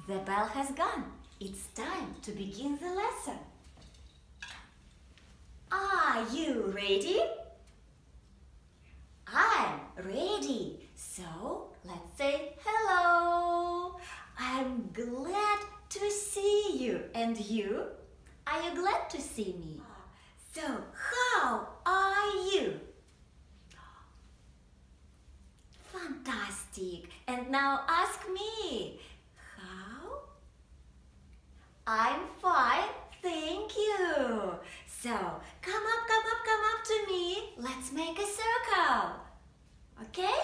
The bell has gone. It's time to begin the lesson. Are you ready? I'm ready. So let's say hello. I'm glad to see you. And you? Are you glad to see me? So how are you? Fantastic. And now ask me. How? I'm fine, thank you. So, come up to me. Let's make a circle. Okay?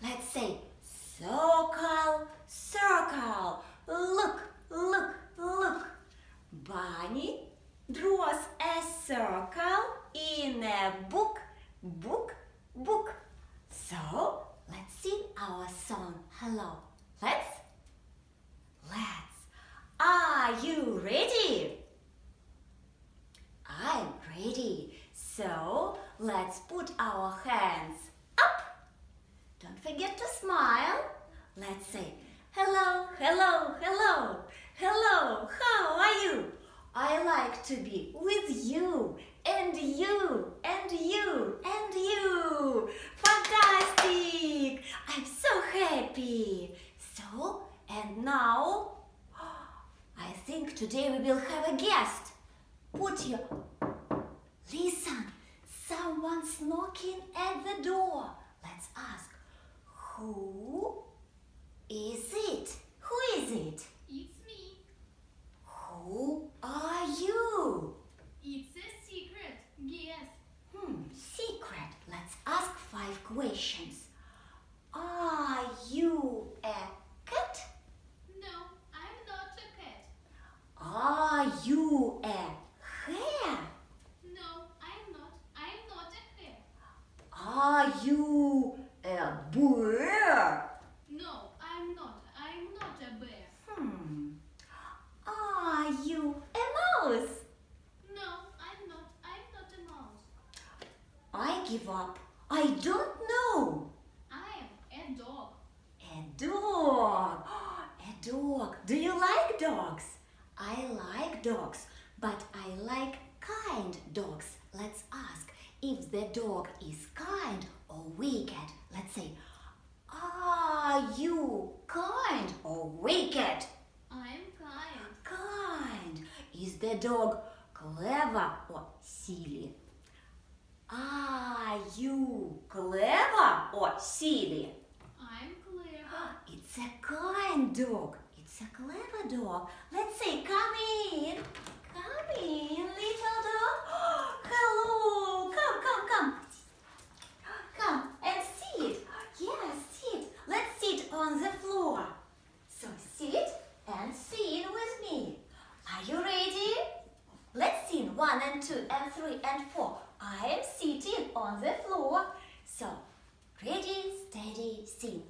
Let's say circle, circle. Look, look, look. Bunny draws a circle in a book, book, book. So, let's sing our song. Hello. Let's. Are you ready? I'm ready. So, let's put our hands up. Don't forget to smile. Let's say, hello, hello, hello. Hello, how are you? I like to be with you, and you, and you, and you. Fantastic! I'm so happy. So, and now, I think today we will have a guest. Listen, someone's knocking at the door. Let's ask, who is it? Who is it? It's me. Who are you? It's a secret. Guess. Secret. Let's ask 5 questions. Are you a cat? No, I'm not a cat. Are you a hare? No, I'm not. I'm not a hare. Are you a bear? No, I'm not. I'm not a bear. Are you a mouse? No, I'm not. I'm not a mouse. I give up. I don't know. I am a dog. A dog. A dog. Do you like dogs? I like dogs, but I like kind dogs. Let's ask if the dog is kind or wicked. Let's say, are you kind or wicked? I'm kind. Kind. Is the dog clever or silly? Are you clever or silly? I'm clever. It's a kind dog. It's a clever dog. Let's say, come in. Come in, little dog. Hello. Come. Come and sit. Yes, sit. Let's sit on the floor. So sit and sing with me. Are you ready? Let's sing 1 and 2 and 3 and 4. I am sitting on the floor. So, ready, steady, sing.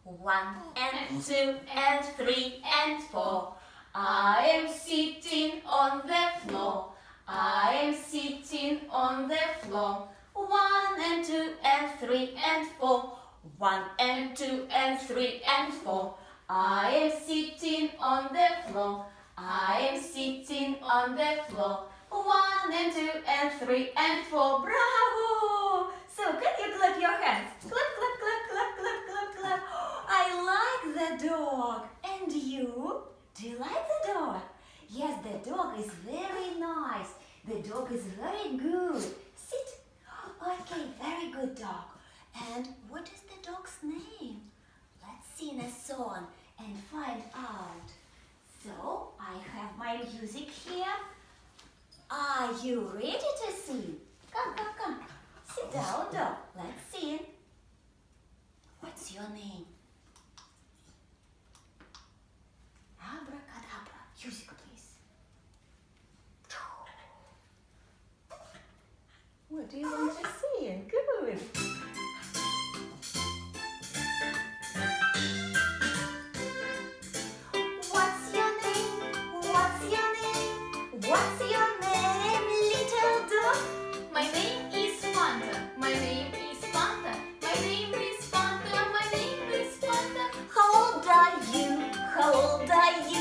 1 and 2 and 3 and 4. I am sitting on the floor. I am sitting on the floor. 1 and 2 and 3 and 4. 1 and 2 and 3 and 4. I am sitting on the floor. I am sitting on the floor. 1 and 2 and 3 and 4. Bravo! So can you clap your hands? Clap, clap, clap, clap, clap, clap, clap. I like the dog. And you? Do you like the dog? Yes, the dog is very nice. The dog is very good. Sit. Okay, very good dog. And what is the dog's name? Let's sing a song and find out. So, I have my music here. Are you ready to sing? Come. Sit down, dog. Let's sing. What's your name? Abracadabra. Music, please. What do you want to sing? Good. What's your name? What's your name? What's your name, little dog? My name is Fanta. My name is Fanta. My name is Fanta. My name is Fanta. How old are you? How old are you?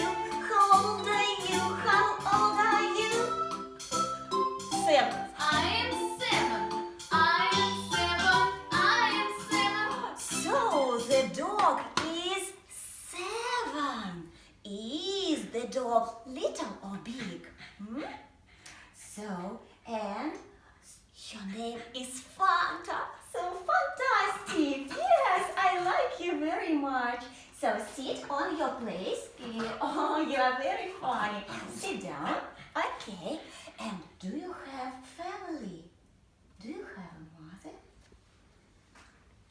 the dog little or big? Hmm? So, and your name is Fanta. So fantastic. Yes, I like you very much. So sit on your place. Oh, you are very funny. Sit down. Okay. And do you have family? Do you have a mother?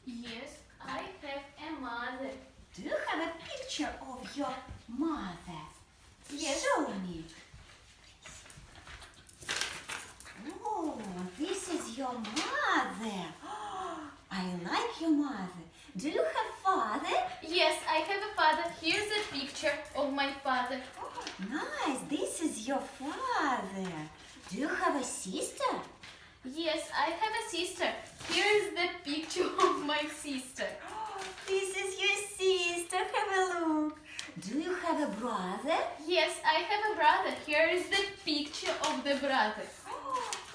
Yes, I have a mother. Do you have a picture of your mother? Yes. Show me. Oh, this is your mother. I like your mother. Do you have father? Yes, I have a father. Here's a picture of my father. Oh, nice. This is your father. Do you have a sister? Yes, I have a sister. Here is the picture of my sister. Oh, this is your sister. Have a look. Do you have a brother? Yes, I have a brother. Here is the picture of the brother.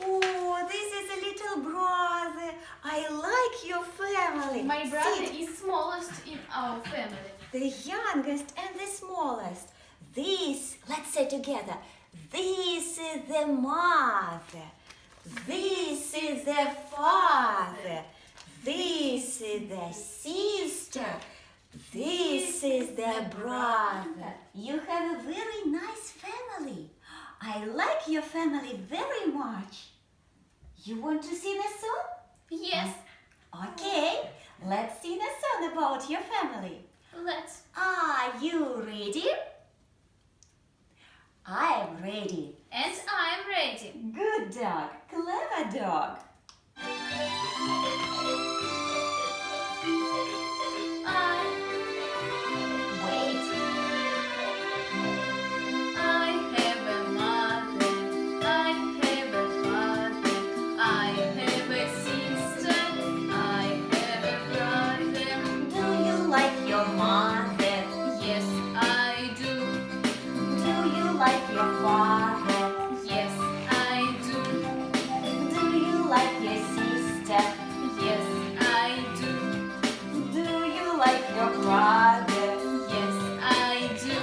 Oh, this is a little brother. I like your family. My brother Sit. is smallest in our family. The youngest and the smallest. This, let's say together, this is the mother. This is the father. This is the sister. This is the brother. You have a very nice family. I like your family very much. You want to sing a song? Yes, Okay, let's sing a song about your family. let's. Are you ready? I am ready. And I'm ready. Good dog, clever dog. I Wait. have a mother. I have a father. I have a sister. I have a brother. Do you like your mother? Yes, I do. Do you like your father? Yes, I do. Do you like your sister? Yes, I do. Do you like your brother? Yes, I do.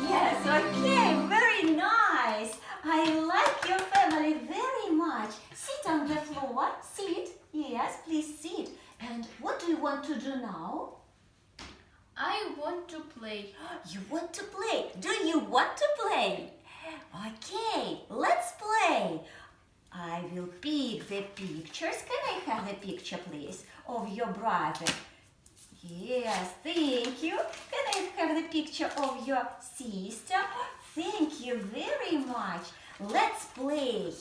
Yes, okay, very nice. I like your family very much. Sit on the floor. Sit. Yes, please sit. And what do you want to do now? I want to play. You want to play? Do you want to play? Okay, let's play. I will pick the pictures. Can I have a picture, please, of your brother? Yes, thank you. Can I have the picture of your sister? Thank you very much. Let's play.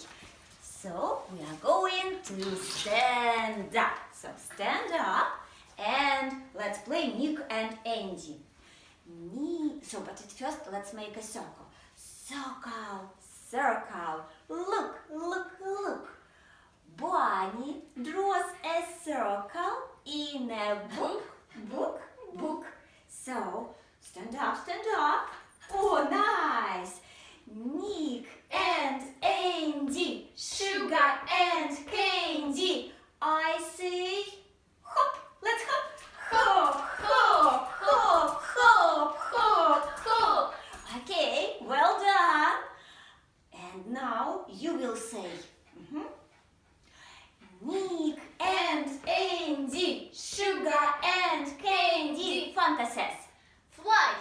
So we are going to stand up. So stand up and let's play Nick and Andy. But at first let's make a circle. Circle, circle. Look, look, look. Bunny draws a circle in a book, book, book. So stand up, stand up. Oh, nice. Nick and Andy, sugar and candy. I say hop. Let's hop. Hop, hop, hop, hop, hop, hop. Okay, well done. And now you will say, Nick and Andy, sugar and candy. Fanta says, Fly.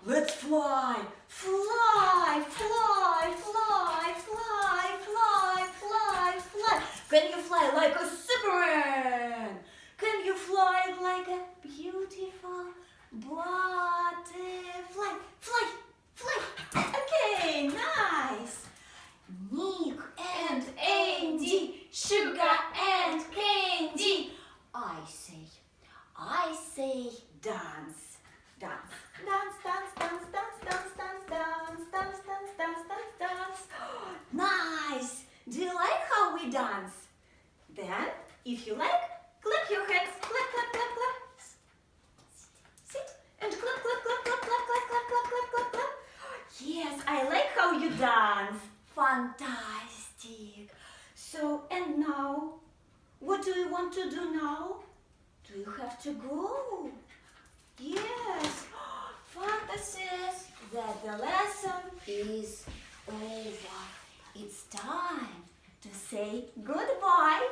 let's fly. Fly, fly, fly, fly, fly, fly, fly. Can you fly like a Superman? Can you fly like a beautiful butterfly? Fly, fly. Okay, nice. Nick and Andy, sugar and candy. I say dance. Dance, dance, dance, dance, dance, dance, dance, dance, dance, dance, dance, dance. Nice. Do you like how we dance? Then, if you like, clap your hands. Clap, clap, clap, clap. Sit and clap, clap, clap, clap, clap, clap, clap, clap, clap, clap, clap. Yes, I like how you dance. Fantastic. So, and now, what do you want to do now? Do you have to go? Yes. Fanta says, that the lesson is over. It's time to say goodbye.